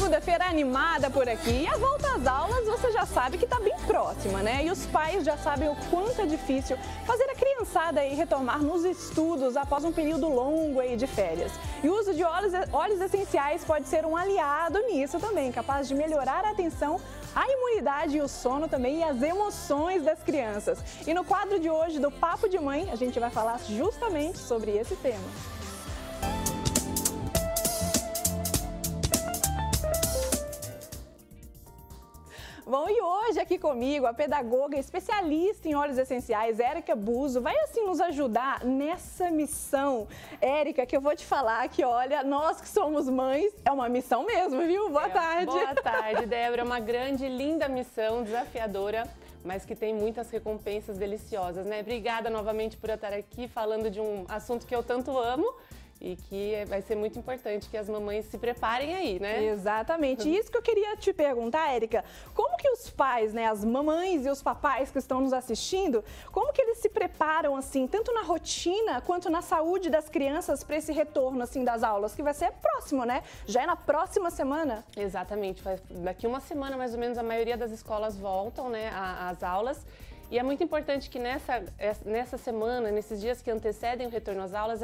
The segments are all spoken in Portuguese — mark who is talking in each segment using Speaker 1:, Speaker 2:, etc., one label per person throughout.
Speaker 1: segunda-feira animada por aqui e a volta às aulas você já sabe que está bem próxima, né? E os pais já sabem o quanto é difícil fazer a criançada aí retomar nos estudos após um período longo aí de férias. E o uso de óleos essenciais pode ser um aliado nisso também, capaz de melhorar a atenção, a imunidade e o sono também e as emoções das crianças. E no quadro de hoje do Papo de Mãe, a gente vai falar justamente sobre esse tema. Bom, e hoje aqui comigo a pedagoga especialista em óleos essenciais, Érica Buzo, vai assim nos ajudar nessa missão. Érica, que eu vou te falar que, olha, nós que somos mães, é uma missão mesmo, viu? Boa tarde.
Speaker 2: Boa tarde, Débora. É uma grande e linda missão, desafiadora, mas que tem muitas recompensas deliciosas, né? Obrigada novamente por eu estar aqui falando de um assunto que eu tanto amo. E que vai ser muito importante que as mamães se preparem aí, né?
Speaker 1: Exatamente. Isso que eu queria te perguntar, Érica, como que os pais, né, as mamães e os papais que estão nos assistindo, como que eles se preparam, assim, tanto na rotina quanto na saúde das crianças para esse retorno, assim, das aulas, que vai ser próximo, né? Já é na próxima semana?
Speaker 2: Exatamente. Daqui uma semana, mais ou menos, a maioria das escolas voltam, né, às aulas. E é muito importante que nessa semana, nesses dias que antecedem o retorno às aulas,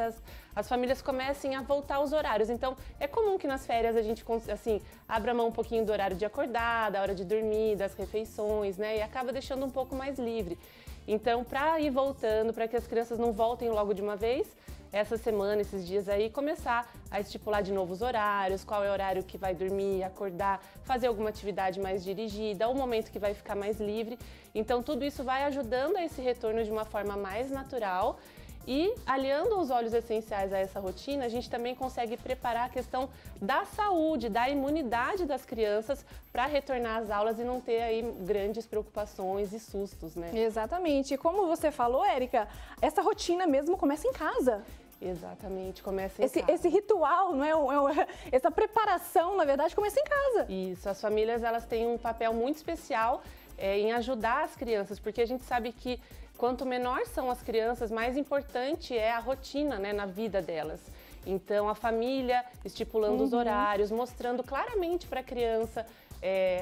Speaker 2: as famílias comecem a voltar aos horários. Então, é comum que nas férias a gente, assim, abra mão um pouquinho do horário de acordar, da hora de dormir, das refeições, né? E acaba deixando um pouco mais livre. Então, para ir voltando, para que as crianças não voltem logo de uma vez, essa semana, esses dias aí, começar a estipular de novo os horários, qual é o horário que vai dormir, acordar, fazer alguma atividade mais dirigida, o momento que vai ficar mais livre. Então, tudo isso vai ajudando a esse retorno de uma forma mais natural. E aliando os óleos essenciais a essa rotina, a gente também consegue preparar a questão da saúde, da imunidade das crianças para retornar às aulas e não ter aí grandes preocupações e sustos, né?
Speaker 1: Exatamente. E como você falou, Érica, essa rotina mesmo começa em casa.
Speaker 2: Exatamente, começa em casa.
Speaker 1: Esse ritual, não é? Essa preparação, na verdade, começa em casa.
Speaker 2: Isso, as famílias elas têm um papel muito especial em ajudar as crianças, porque a gente sabe que quanto menor são as crianças, mais importante é a rotina, né, na vida delas. Então, a família estipulando os horários, mostrando claramente para a criança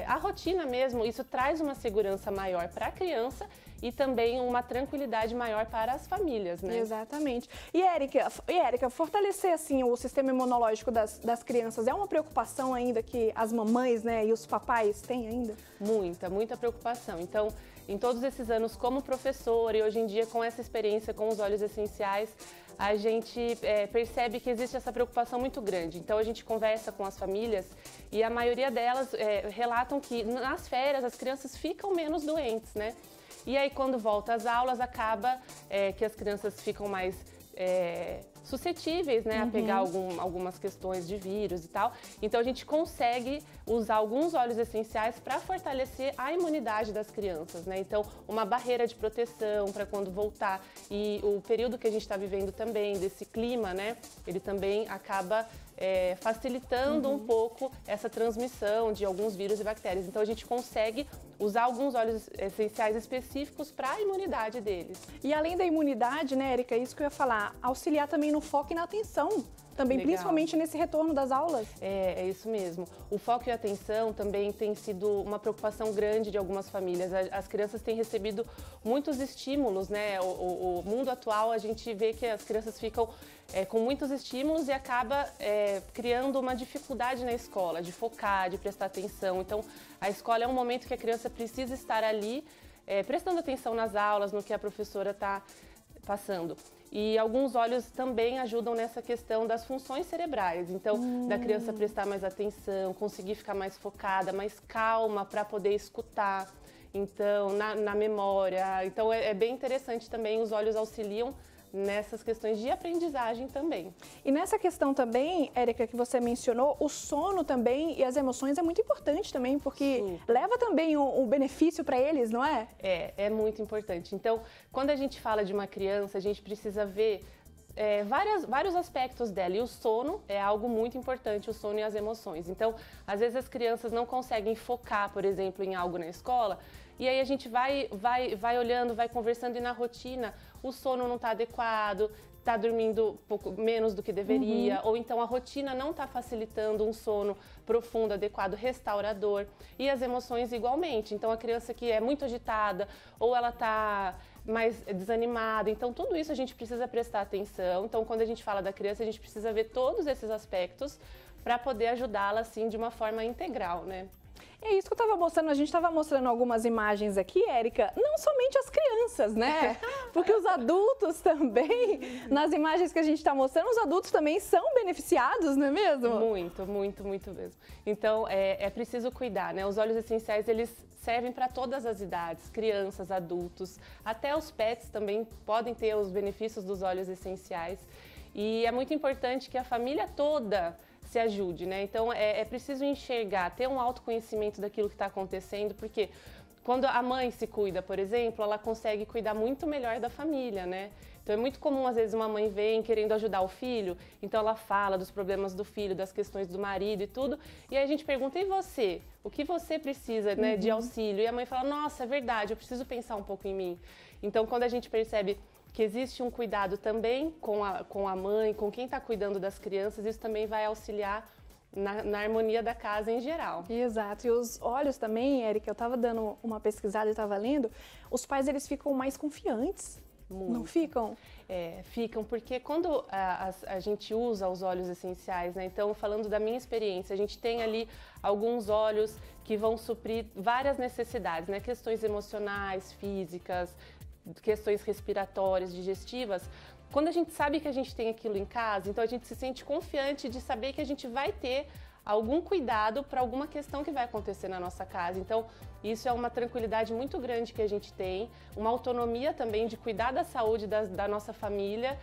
Speaker 2: a rotina mesmo, isso traz uma segurança maior para a criança e também uma tranquilidade maior para as famílias, né?
Speaker 1: Exatamente. E Érica, fortalecer assim o sistema imunológico das crianças é uma preocupação ainda que as mamães, né, e os papais têm ainda?
Speaker 2: Muita preocupação. Então, em todos esses anos como professora e hoje em dia com essa experiência com os óleos essenciais, a gente percebe que existe essa preocupação muito grande. Então a gente conversa com as famílias e a maioria delas relatam que nas férias as crianças ficam menos doentes, né? E aí quando volta às aulas acaba que as crianças ficam mais suscetíveis, né, a pegar algumas questões de vírus e tal. Então a gente consegue usar alguns óleos essenciais para fortalecer a imunidade das crianças, né? Então uma barreira de proteção para quando voltar e o período que a gente está vivendo também desse clima, né? Ele também acaba facilitando um pouco essa transmissão de alguns vírus e bactérias. Então a gente consegue usar alguns óleos essenciais específicos para a imunidade deles.
Speaker 1: E além da imunidade, né, Érica, isso que eu ia falar, auxiliar também no foco e na atenção. Também, legal. Principalmente nesse retorno das aulas.
Speaker 2: É isso mesmo. O foco e a atenção também tem sido uma preocupação grande de algumas famílias. As crianças têm recebido muitos estímulos, né? O mundo atual, a gente vê que as crianças ficam com muitos estímulos e acaba criando uma dificuldade na escola, de focar, de prestar atenção. Então, a escola é um momento que a criança precisa estar ali, prestando atenção nas aulas, no que a professora está passando. E alguns óleos também ajudam nessa questão das funções cerebrais. Então, da criança prestar mais atenção, conseguir ficar mais focada, mais calma para poder escutar. Então, na memória. Então, é bem interessante também, os óleos auxiliam nessas questões de aprendizagem também.
Speaker 1: E nessa questão também, Érica, que você mencionou, o sono também e as emoções é muito importante também, porque leva também um benefício para eles, não é?
Speaker 2: É muito importante. Então, quando a gente fala de uma criança, a gente precisa ver vários aspectos dela, e o sono é algo muito importante, o sono e as emoções. Então, às vezes as crianças não conseguem focar, por exemplo, em algo na escola, e aí a gente vai olhando, vai conversando e na rotina o sono não está adequado, está dormindo pouco menos do que deveria, ou então a rotina não está facilitando um sono profundo, adequado, restaurador, e as emoções igualmente. Então a criança que é muito agitada ou ela está mais desanimada, então tudo isso a gente precisa prestar atenção. Então quando a gente fala da criança, a gente precisa ver todos esses aspectos para poder ajudá-la assim de uma forma integral, né?
Speaker 1: É isso que eu estava mostrando, a gente estava mostrando algumas imagens aqui, Érica, não somente as crianças, né? Porque os adultos também, nas imagens que a gente está mostrando, os adultos também são beneficiados, não é mesmo?
Speaker 2: Muito, muito, muito mesmo. Então, é preciso cuidar, né? Os óleos essenciais, eles servem para todas as idades, crianças, adultos, até os pets também podem ter os benefícios dos óleos essenciais. E é muito importante que a família toda se ajude, né? Então é preciso enxergar, ter um autoconhecimento daquilo que está acontecendo, porque quando a mãe se cuida, por exemplo, ela consegue cuidar muito melhor da família, né? Então é muito comum, às vezes, uma mãe vem querendo ajudar o filho, então ela fala dos problemas do filho, das questões do marido e tudo, e aí a gente pergunta, e você? O que você precisa, né, de auxílio? E a mãe fala, nossa, é verdade, eu preciso pensar um pouco em mim. Então quando a gente percebe que existe um cuidado também com a mãe, com quem está cuidando das crianças, isso também vai auxiliar na harmonia da casa em geral.
Speaker 1: Exato, e os óleos também, Érica, eu estava dando uma pesquisada e estava lendo, os pais eles ficam mais confiantes,
Speaker 2: Muito.
Speaker 1: Não ficam?
Speaker 2: Ficam, porque quando a gente usa os óleos essenciais, né? Então, falando da minha experiência, a gente tem ali alguns óleos que vão suprir várias necessidades, né? Questões emocionais, físicas, questões respiratórias, digestivas. Quando a gente sabe que a gente tem aquilo em casa, então a gente se sente confiante de saber que a gente vai ter algum cuidado para alguma questão que vai acontecer na nossa casa. Então, isso é uma tranquilidade muito grande que a gente tem, uma autonomia também de cuidar da saúde da nossa família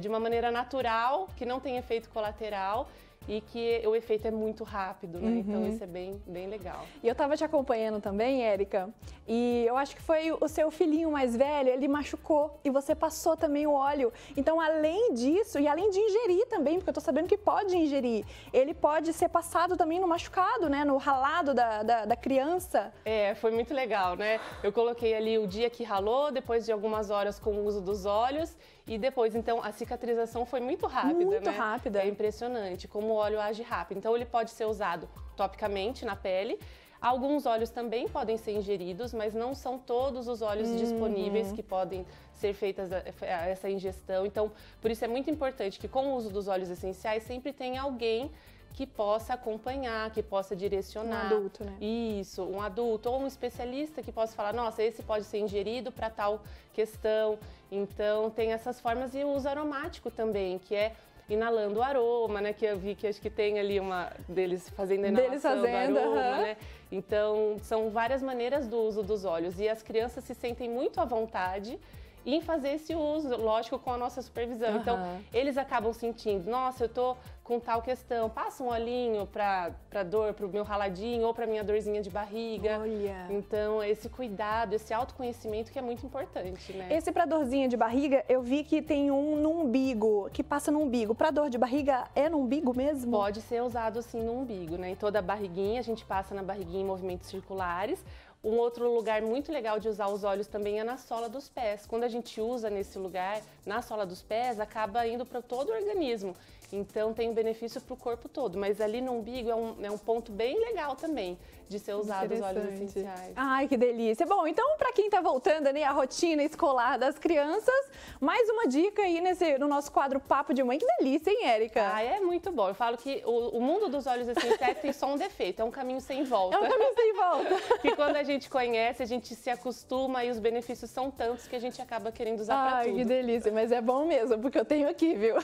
Speaker 2: de uma maneira natural, que não tem efeito colateral e que o efeito é muito rápido, né? Então isso é bem legal.
Speaker 1: E eu tava te acompanhando também, Érica, e eu acho que foi o seu filhinho mais velho, ele machucou e você passou também o óleo. Então, além disso, e além de ingerir também, porque eu tô sabendo que pode ingerir, ele pode ser passado também no machucado, né? No ralado da criança.
Speaker 2: Foi muito legal, né? Eu coloquei ali o dia que ralou, depois de algumas horas com o uso dos óleos e depois, então, a cicatrização foi muito rápida,
Speaker 1: muito
Speaker 2: né?
Speaker 1: rápida.
Speaker 2: É impressionante como o óleo age rápido. Então, ele pode ser usado topicamente na pele. Alguns óleos também podem ser ingeridos, mas não são todos os óleos disponíveis que podem ser feitas essa ingestão. Então, por isso é muito importante que com o uso dos óleos essenciais sempre tenha alguém que possa acompanhar, que possa direcionar.
Speaker 1: Um adulto, né?
Speaker 2: Isso, um adulto ou um especialista que possa falar, nossa, esse pode ser ingerido para tal questão. Então, tem essas formas e o uso aromático também, que é inalando o aroma, né? Que eu vi que acho que tem ali uma deles fazendo a inalação do aroma, né? Então, são várias maneiras do uso dos óleos e as crianças se sentem muito à vontade em fazer esse uso, lógico, com a nossa supervisão. Então, eles acabam sentindo, nossa, eu tô com tal questão, passa um olhinho pra dor, pro meu raladinho ou pra minha dorzinha de barriga.
Speaker 1: Olha!
Speaker 2: Então, esse cuidado, esse autoconhecimento que é muito importante, né?
Speaker 1: Esse pra dorzinha de barriga, eu vi que tem um no umbigo, que passa no umbigo. Pra dor de barriga, é no umbigo mesmo?
Speaker 2: Pode ser usado assim no umbigo, né? Em toda a barriguinha, a gente passa na barriguinha em movimentos circulares. Um outro lugar muito legal de usar os óleos também é na sola dos pés. Quando a gente usa nesse lugar, na sola dos pés, acaba indo para todo o organismo. Então tem benefício para o corpo todo, mas ali no umbigo é um ponto bem legal também de ser usado os óleos essenciais.
Speaker 1: Ai, que delícia! Bom, então para quem está voltando né, à rotina escolar das crianças, mais uma dica aí no nosso quadro Papo de Mãe. Que delícia, hein, Érica?
Speaker 2: É muito bom. Eu falo que o mundo dos óleos essenciais tem só um defeito, é um caminho sem volta.
Speaker 1: É um caminho sem volta.
Speaker 2: Que quando a gente conhece, a gente se acostuma e os benefícios são tantos que a gente acaba querendo usar para tudo.
Speaker 1: Ai, que delícia, mas é bom mesmo, porque eu tenho aqui, viu?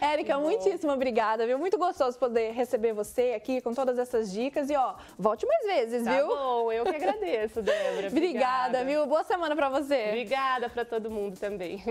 Speaker 1: Érica, muitíssimo obrigada, viu? Muito gostoso poder receber você aqui com todas essas dicas e, ó, volte mais vezes, viu?
Speaker 2: Tá bom, eu que agradeço, Débora.
Speaker 1: Obrigada, viu? Boa semana pra você.
Speaker 2: Obrigada pra todo mundo também.